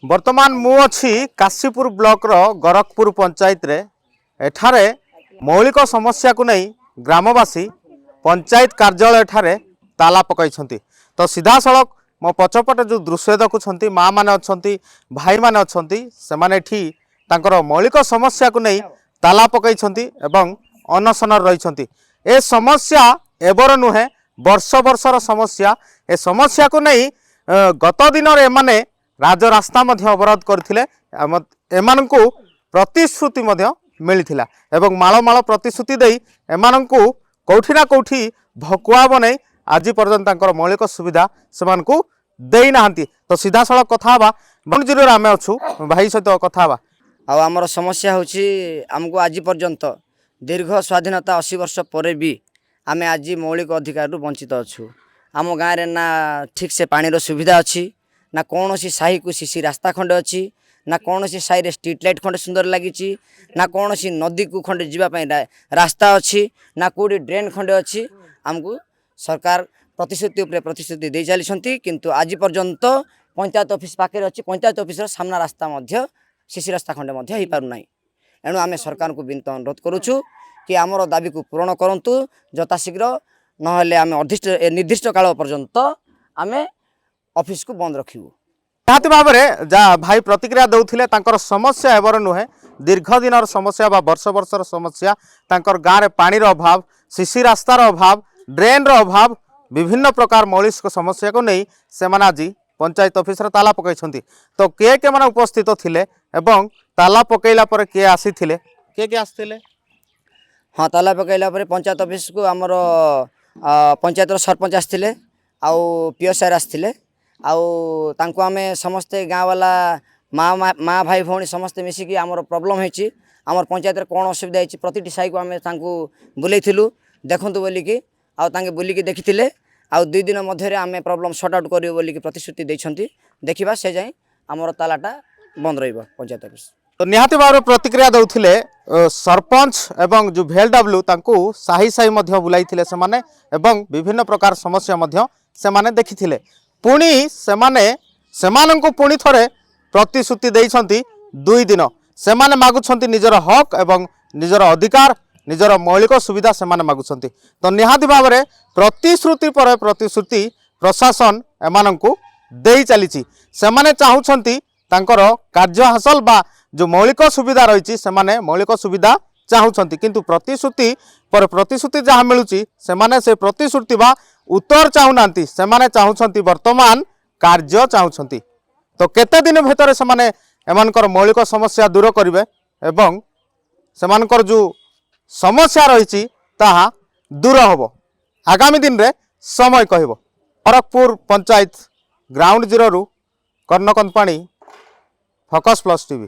वर्तमान मु अच्छी काशीपुर ब्लॉक रो गोरखपुर पंचायत रे एठारे मौलिक समस्या को नहीं ग्रामवासी पंचायत कार्यालय ठारे ताला पकाई तो सीधा सड़क मो पछपटे जो दृश्य देखुं माँ मैंने अच्छा भाई मैंने अच्छा से मैंने तांकर मौलिक समस्या को नहीं ताला पकाई अनशन रही ए समस्या एबर नुहे वर्ष वर्षर समस्या ए समस्या को नहीं गत दिन एमाने राजरास्ता अवरोध करथिले एमानंकु प्रतिश्रुति मिलिथिला एवं माଳ माଳ प्रतिश्रुति देई एमानंकु कोठी ना कोठी भकुआ बनै आज पर्यंत तांकर मौलिक सुविधा सेमानकु देई नाहंती। तो सीधा सड़क कथा हवा बनजिरो आमे अछु भाई सहित कथा हवा आ हमर समस्या होछि हमको आज पर्यंत दीर्घ स्वाधीनता 80 वर्ष पर भी आमे आज मौलिक अधिकार रु वंचित अछु। आम गाँव रे ना ठीक से पानी रो सुविधा अच्छी ना कौन सी साही को सीसी रास्ता खंडे अच्छी ना कौन सी साही रे स्ट्रीट लाइट खंडे सुंदर लगी ना कौन सी नदी को खंडे जीवाई रास्ता अच्छी ना कोड़ी ड्रेन खंडे अच्छी। आमको सरकार प्रतिश्रुति उपर प्रतिश्रुति दे चली किंतु आज पर्यंत पंचायत ऑफिस पाखे अच्छी पंचायत ऑफिस सामना रास्ता सीसी रास्ता खंडे हो पारना। एणु आम सरकार को विनती अनुरोध करुचु कि आमर दाबी को पूरण करूँ यथाशीघ्र नहले आम निर्दिष्ट काल पर्यंत आम ऑफिस को बंद रखिबु। निहाती भाव में जहाँ भाई प्रतिक्रिया दौले तांकर समस्या एवर नुहे दीर्घ दिन समस्या बा वर्ष वर्षर समस्या तांकर गाँव में पानी अभाव सीसी रास्तार अभाव ड्रेन अभाव विभिन्न प्रकार मौलिक समस्या को नहीं से आज पंचायत ऑफिस रे ताला पकाई तो किए मैंने उपस्थित थिले एवं ताला पकईला किए आसी किए आसते हाँ ताला पकईला पंचायत ऑफिस को आमर पंचायत सरपंच आसते आउ पीओ सार आसते आउ आमे समस्ते गाँव वाला माँ भाई भौणी समस्ते मिसिकी आमर प्रोब्लेम होती आमर पंचायत कौन असुविधा होती प्रति साई को आम बुलेलु देखु बोलिकी आउ बुलिकी देखी आउ 2 दिन मध्य आम प्रोब्लेम सॉर्ट आउट करियो बोलिकी प्रतिश्रुति देछंती देखिबा से जाए आमर तालाटा बंद रहिबो पंचायत ऑफिस। तो निहाती भाव प्रतिक्रिया दौले सरपंच एवं जो VLW तांकु साही साही मध्य बुलाइथिले सेमाने एवं विभिन्न प्रकार समस्या मध्य सेमाने देखिथिले पुणी सेमानंकु पुणी थरे प्रतिश्रुति देइछंती 2 दिन सेमाने मागुछंती निजर हक एवं निजर अधिकार निजर मौलिक सुविधा सेमाने मागुछंती। तो निहाती भाव में प्रतिश्रुति पर प्रतिश्रुति प्रशासन एमानंकु देई चलीछि सेमाने चाहुछंती तांकर कार्य हासिल बा जो मौलिक सुविधा रही सेमाने मौलिक सुविधा चाहुछंती किंतु प्रतिश्रुति पर प्रतिश्रुति जहाँ मिलुची सेमाने से प्रतिश्रुति बा उत्तर चाहुनांती सेमाने चाहुछंती वर्तमान कार्य चाहुछंती। तो केते दिन भीतर सेमाने एमानकर मौलिक समस्या दूर करिवे एवं सेमानकर जो समस्या रही ताहा दूर होबो आगामी दिन रे समय कहबो। गोरखपुर पंचायत ग्राउंड जीरो रु कर्णकंद पाणी फोकस प्लस टीवी।